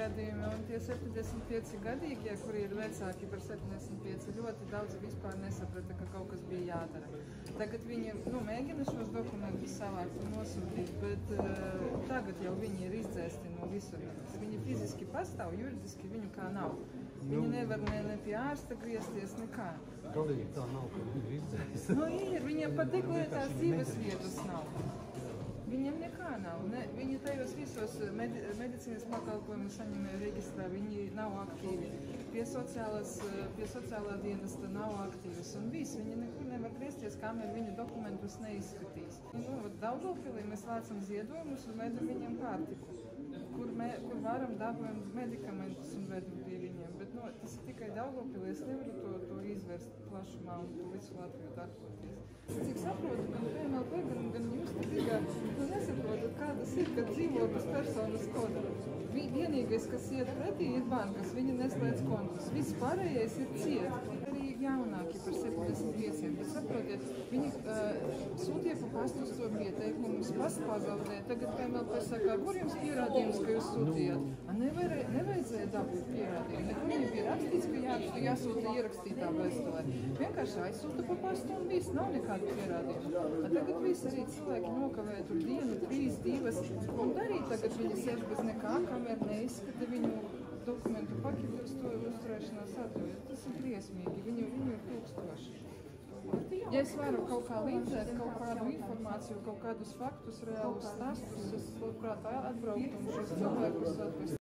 gadījumi, un tie 75 gadīgie, kuri ir vecāki par 75, ļoti daudzi vispār nesaprata, ka kaut kas bija jādara. Tagad viņi mēģina šos dokumentus savākt un nosūtīt, bet tagad jau viņi ir izdzēsti no visurienes. Viņi fiziski pastāv, juridiski viņu kā nav. Viņi nevar ne pie ārsta griezties, nekā. Galīgi tā nav, ka viņi ir izdzēsti. Ir, viņiem pat deklētās dzīves vietas nav. Viņiem nekā nav. Viņi tajos visos medicīnas pakalpojumu saņemēju reģistrā, viņi nav aktīvi. Pie sociālā dienesta nav aktīvas un viss. Viņi nekur nevar griezties, kamēr viņu dokumentus neizskatīs. Daugavpilī mēs vācam ziedojumus un vedam viņiem pārtiku, kur varam dabūjam medikamentus un vedam pie viņiem. Bet tas ir tikai Daugavpilī. Es nevaru to izvērst plašumā un to visu Latviju darboties. Cik saprotu, gan PMLP, gan jūs te brigā, nesaprotat, kā tas ir, kad dzīvo bez personas koda. Vienīgais, kas iet pretī, ir bankas, viņi neslēdz kontus. Viss pārējais ir ciet. Arī jaunāki par 75, bet saprotiet, viņi sūtīja pa pastu uz to pieteikumu, pastu pazaudēja. Tagad PMLP saka, kur jums pierādījums, ka jūs sūtījāt? Nevajadzēja dabūt pierādījumu. Nekur viņam bija rakstīts, ka jāsūta ierakstītā vēstulē. Vienkārši aizsūta pa pastu un viss, nav nekādu pierādījumu. Tagad viss arī cilvēki nokavē tur dienu, 3, 2, un darīt tagad viņi sēž bez nekā, kamēr neizskata viņu dokumentu paketi uz to uzturēšanās atļauju. Tas ir briesmīgi, viņu ir tūkstoši. Ja es varu kaut kā līdzēt, kaut kādu informāciju, kaut kādus faktus, reālus stāstus, es labprāt atbrauktu un šos cilvēkus atvestu.